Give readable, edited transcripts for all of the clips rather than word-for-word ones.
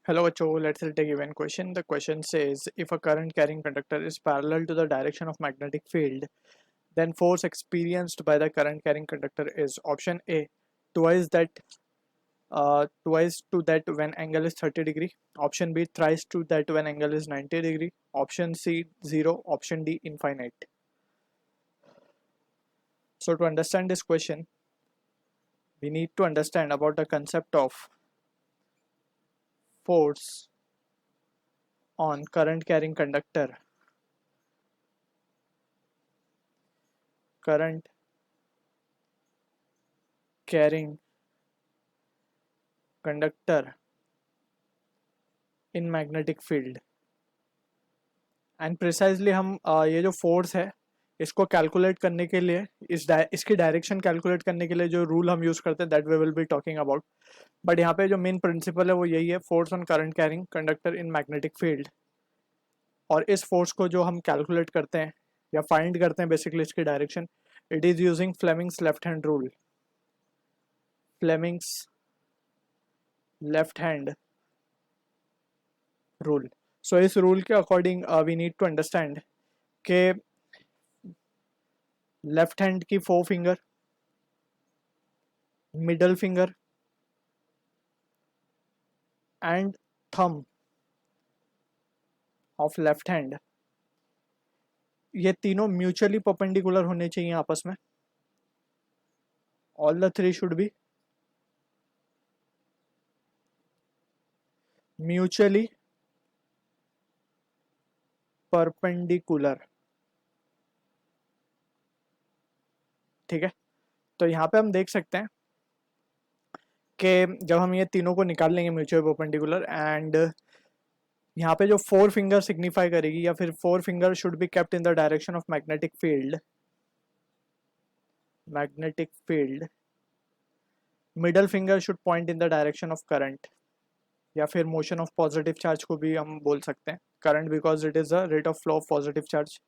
Hello, Cho. Let's take a given question. The question says, if a current carrying conductor is parallel to the direction of magnetic field, then force experienced by the current carrying conductor is option A, twice that, twice to that when angle is 30 degree. Option B, thrice to that when angle is 90 degree. Option C, 0. Option D, infinite. So to understand this question, we need to understand about the concept of force on current carrying conductor. Current carrying conductor in magnetic field and precisely हम ये जो force है इसको calculate करने के लिए इसकी direction calculate करने के लिए जो रूल हम यूज़ करते हैं that we will be talking about. But यहाँ पे जो मेन प्रिंसिपल है वो यही है, force on current carrying conductor in magnetic field. और इस फोर्स को जो हम कैलकुलेट करते हैं या फाइंड करते हैं बेसिकली इसकी direction, it is using Fleming's left hand rule. Fleming's left hand rule. So इस रूल के according we need to understand के लेफ्ट हैंड की four finger, middle finger and thumb of left hand, ये तीनों mutually perpendicular होने चाहिए आपस में। All the three should be mutually perpendicular. ठीक है, तो यहाँ पे हम देख सकते हैं कि जब हम ये तीनों को निकाल लेंगे म्यूचुअल परपेंडिकुलर, एंड यहाँ पे जो फोर फिंगर सिग्निफाई करेगी या फिर four finger should be kept in the direction of magnetic field. Magnetic field, middle finger should point in the direction of current, या फिर मोशन ऑफ पॉजिटिव चार्ज को भी हम बोल सकते हैं, current because it is a rate of flow of positive charge.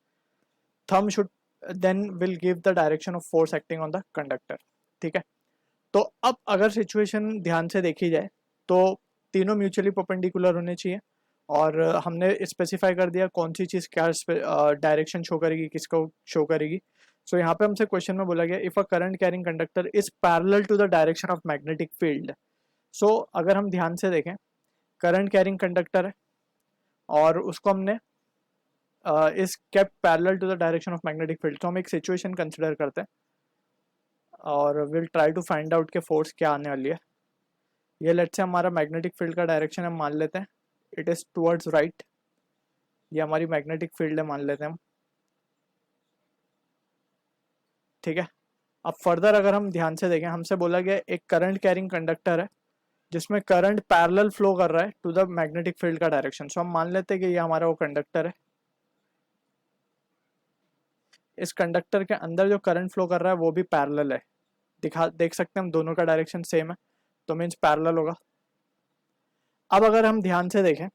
Thumb should then will give the direction of force acting on the conductor. ठीक है, तो अब अगर सिचुएशन ध्यान से देखी जाए तो तीनों म्यूचुअली परपेंडिकुलर होने चाहिए, और हमने स्पेसिफाई कर दिया कौन सी चीज़ क्या डायरेक्शन शो करेगी, किसको शो करेगी। सो यहाँ पे हमसे क्वेश्चन में बोला गया if a current carrying conductor is parallel to the direction of magnetic field. So अगर हम ध्यान से देखें, करंट कैरिंग कंडक्टर है और उसको हमने is kept parallel to the direction of magnetic field. तो हम एक सिचुएशन कंसिडर करते हैं और will try to find out के फोर्स क्या आने वाली है। ये लेट्स से हमारा मैग्नेटिक फील्ड का डायरेक्शन हम मान लेते हैं इट इज़ टुवर्ड्स राइट। ये हमारी मैग्नेटिक फील्ड है मान लेते हैं हम। ठीक है, अब फर्दर अगर हम ध्यान से देखें, हमसे बोला गया एक करंट कैरिंग कंडक्टर है जिसमें करंट पैरेलल फ्लो कर रहा है टू द मैग्नेटिक फील्ड का डायरेक्शन। सो हम मान लेते हैं कि ये हमारा वो कंडक्टर है। इस कंडक्टर के अंदर जो करंट फ्लो कर रहा है वो भी पैरेलल है। देख सकते हैं हम दोनों का डायरेक्शन सेम है, तो मीन्स पैरेलल होगा। अब अगर हम ध्यान से देखें,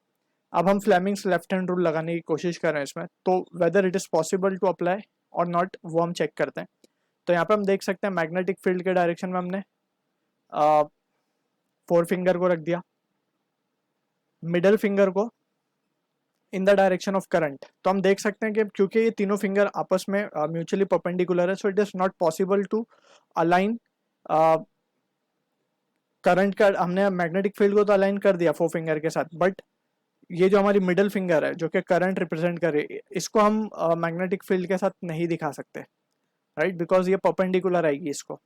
अब हम फ्लेमिंग्स लेफ्ट हैंड रूल लगाने की कोशिश कर रहे हैं इसमें, तो whether it is possible to apply or not वो हम चेक करते हैं। तो यहाँ पे हम देख सकते हैं मैग्नेटिक फील्ड के डायरेक्शन में हमने फोर फिंगर को रख दिया, मिडल फिंगर को इन द डायरेक्शन ऑफ करंट। तो हम देख सकते हैं कि क्योंकि ये तीनों फिंगर आपस में म्यूचुअली परपेंडिकुलर है, so it is not possible to align current का। हमने मैग्नेटिक फील्ड को तो अलाइन कर दिया फोर फिंगर के साथ, बट ये जो हमारी मिडल फिंगर है जो कि करंट रिप्रेजेंट कर रही है, इसको हम मैग्नेटिक फील्ड के साथ नहीं दिखा सकते, राइट, बिकॉज ये परपेंडिकुलर आएगी इसको।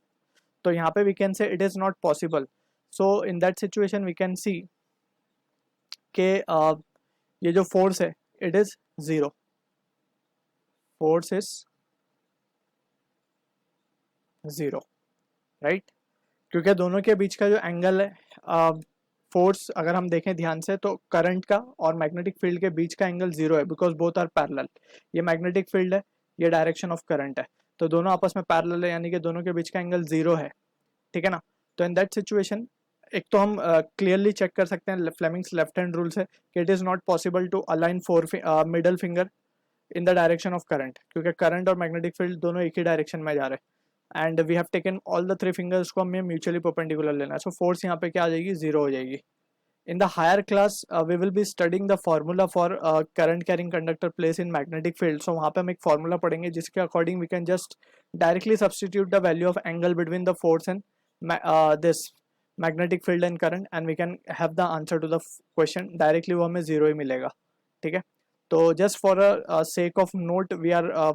तो यहाँ पे we can say it is not possible. So in that situation we can see के ये जो फोर्स है it is zero. Force is zero, right, क्योंकि दोनों के बीच का जो एंगल है, फोर्स अगर हम देखें ध्यान से तो करंट का और मैग्नेटिक फील्ड के बीच का एंगल जीरो है बिकॉज बोथ आर पैरेलल। ये मैग्नेटिक फील्ड है, ये डायरेक्शन ऑफ करंट है, तो दोनों आपस में पैरेलल है, यानी कि दोनों के बीच का एंगल जीरो है। ठीक है ना, तो इन दैट सिचुएशन एक तो हम क्लियरली चेक कर सकते हैं फ्लेमिंग्स लेफ्ट हैंड रूल से कि it is not possible to align for middle finger in the direction of current, क्योंकि करंट और मैग्नेटिक फील्ड दोनों एक ही डायरेक्शन में जा रहे हैं, and we have taken all the three fingers को हमें म्यूचुअली परपेंडिकुलर लेना है। सो फोर्स यहाँ पे क्या आ जाएगी, जीरो हो जाएगी। In the higher class we will be studying the formula for current carrying conductor place in magnetic field. So वहाँ पे हम एक formula पढ़ेंगे जिसके according we can just directly substitute the value of angle between the force and this magnetic field and current, and we can have the answer to the question directly. वो हमें zero ही मिलेगा. ठीक है, तो just for a sake of note we are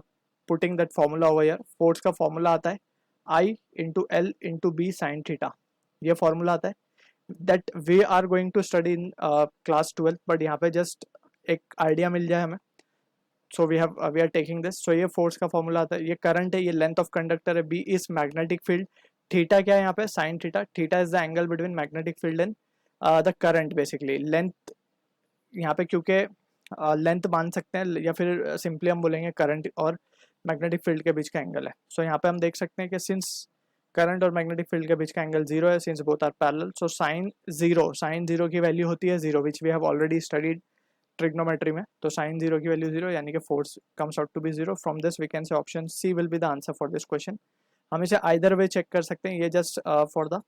putting that formula over here. Force का formula आता है I into L into B sin theta. ये formula आता है that we are going to study in class 12, but यहाँ पे just एक idea मिल जाए हमें. So we are taking this. So ये force का formula आता है, ये current है, ये length of conductor है, B is magnetic field, theta क्या है यहाँ पे sin theta. Theta is the angle between magnetic field and the current basically. Length यहाँ पे क्योंकि लेंथ मान सकते हैं या फिर सिंपली हम बोलेंगे करंट और मैग्नेटिक फील्ड के बीच का एंगल है. सो यहाँ पे हम देख सकते हैं कि सिंस करंट और मैग्नेटिक फील्ड के बीच का एंगल जीरो है, since both are parallel, so sine zero की वैल्यू होती है zero, which we have already studied trigonometry में. तो साइन जीरो की वैल्यू जीरो यानी कि force comes out to be zero. From this we can say option C will be the answer for this question. हम इसे either way check कर सकते हैं, ये just for the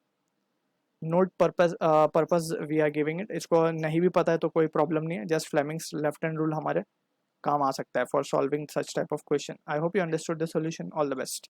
note purpose we are giving it. इसको नहीं भी पता है तो कोई प्रॉब्लम नहीं है, just Fleming's left hand rule हमारे काम आ सकता है for solving such type of question. I hope you understood the solution. All the best.